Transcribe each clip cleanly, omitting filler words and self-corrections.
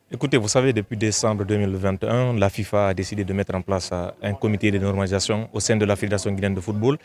Écoutez, vous savez, depuis décembre 2021, la FIFA a décidé de mettre en place un comité de normalisation au sein de la Fédération guinéenne de football.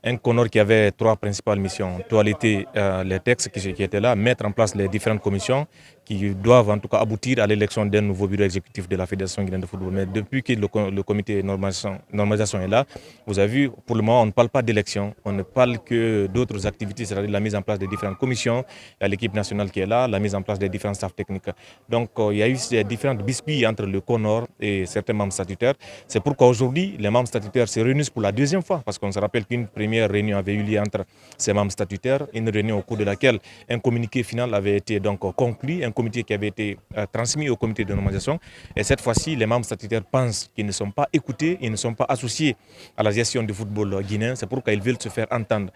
Un CONOR qui avait trois principales missions. Toiletter les textes qui étaient là, mettre en place les différentes commissions qui doivent en tout cas aboutir à l'élection d'un nouveau bureau exécutif de la Fédération guinéenne de football. Mais depuis que le comité de normalisation est là, vous avez vu, pour le moment, on ne parle pas d'élection, on ne parle que d'autres activités, c'est-à-dire la mise en place des différentes commissions, il y a l'équipe nationale qui est là, la mise en place des différents staffs techniques. Donc il y a eu ces différentes bisbilles entre le CONOR et certains membres statutaires. C'est pourquoi aujourd'hui, les membres statutaires se réunissent pour la deuxième fois, parce qu'on se rappelle qu'une première réunion avait eu lieu entre ces membres statutaires, une réunion au cours de laquelle un communiqué final avait été donc conclu, un communiqué qui avait été transmis au comité de normalisation. Et cette fois-ci, les membres statutaires pensent qu'ils ne sont pas écoutés, ils ne sont pas associés à la gestion du football guinéen. C'est pourquoi ils veulent se faire entendre.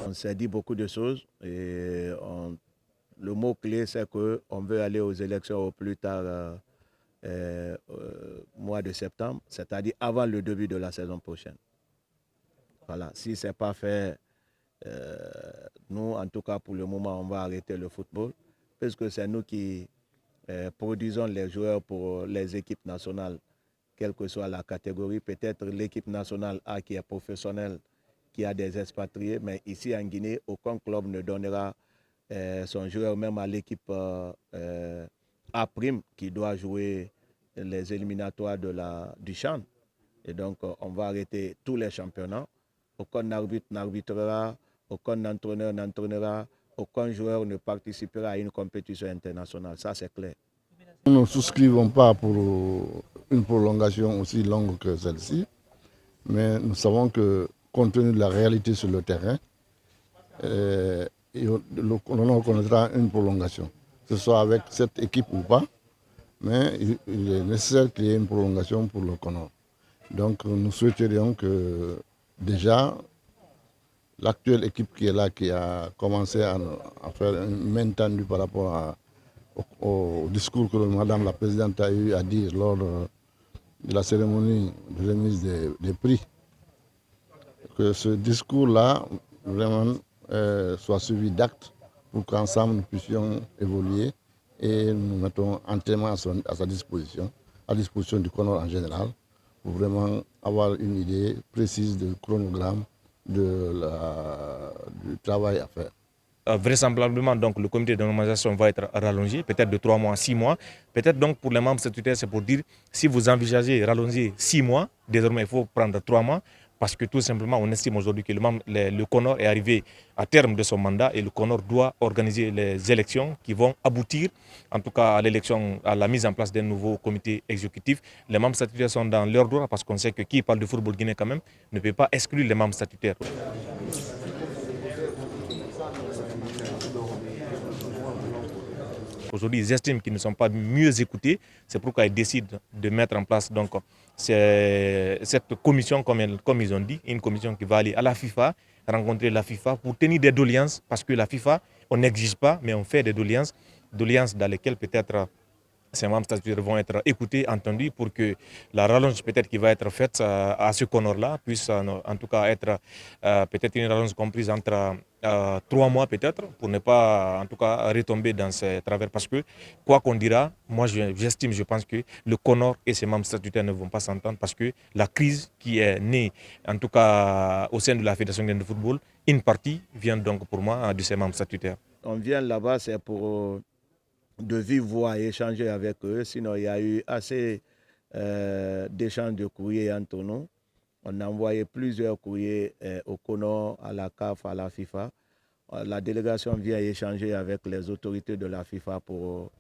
On s'est dit beaucoup de choses et le mot clé c'est qu'on veut aller aux élections au plus tard mois de septembre, c'est-à-dire avant le début de la saison prochaine. Voilà, si ce n'est pas fait, nous en tout cas pour le moment on va arrêter le football puisque c'est nous qui produisons les joueurs pour les équipes nationales, quelle que soit la catégorie. Peut-être l'équipe nationale A qui est professionnelle, qui a des expatriés, mais ici en Guinée, aucun club ne donnera son joueur même à l'équipe A' qui doit jouer les éliminatoires du CHAN. Et donc, on va arrêter tous les championnats. Aucun arbitre n'arbitrera, aucun entraîneur n'entraînera, aucun joueur ne participera à une compétition internationale. Ça, c'est clair. Nous ne souscrivons pas pour une prolongation aussi longue que celle-ci, mais nous savons que compte tenu de la réalité sur le terrain, on reconnaîtra une prolongation, que ce soit avec cette équipe ou pas, mais il est nécessaire qu'il y ait une prolongation pour le CONOR. Donc nous souhaiterions que déjà l'actuelle équipe qui est là, qui a commencé à faire une main tendue par rapport au discours que Madame la Présidente a eu à dire lors de la cérémonie de remise des prix, que ce discours-là vraiment soit suivi d'actes pour qu'ensemble nous puissions évoluer et nous mettons entièrement à sa disposition, à disposition du CONOR en général, pour vraiment avoir une idée précise du chronogramme du travail à faire. Vraisemblablement, donc, le comité de normalisation va être rallongé, peut-être de 3 mois à 6 mois. Peut-être donc pour les membres statutaires, c'est pour dire, si vous envisagez rallonger 6 mois, désormais il faut prendre 3 mois, parce que tout simplement, on estime aujourd'hui que le CONOR est arrivé à terme de son mandat et le CONOR doit organiser les élections qui vont aboutir, en tout cas à l'élection, à la mise en place d'un nouveau comité exécutif. Les membres statutaires sont dans leur droit, parce qu'on sait que qui parle de football guinéen quand même ne peut pas exclure les membres statutaires. Aujourd'hui, ils estiment qu'ils ne sont pas mieux écoutés. C'est pourquoi ils décident de mettre en place donc, cette commission, comme ils ont dit, une commission qui va aller à la FIFA, rencontrer la FIFA pour tenir des doléances. Parce que la FIFA, on n'exige pas, mais on fait des doléances dans lesquelles peut-être ces membres statutaires vont être écoutés, entendus, pour que la rallonge peut-être qui va être faite à ce CONOR-là puisse en tout cas être peut-être une rallonge comprise entre 3 mois peut-être, pour ne pas en tout cas retomber dans ces travers. Parce que quoi qu'on dira, moi j'estime, je pense que le CONOR et ses membres statutaires ne vont pas s'entendre, parce que la crise qui est née en tout cas au sein de la Fédération guinéenne de football, une partie vient donc pour moi de ses membres statutaires. On vient là-bas, c'est pour de vive voix et échanger avec eux. Sinon, il y a eu assez d'échanges de courriers entre nous. On a envoyé plusieurs courriers au CONOR, à la CAF, à la FIFA. La délégation vient échanger avec les autorités de la FIFA pour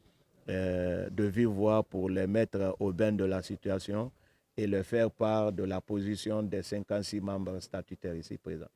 de vive voix, pour les mettre au bain de la situation et leur faire part de la position des 56 membres statutaires ici présents.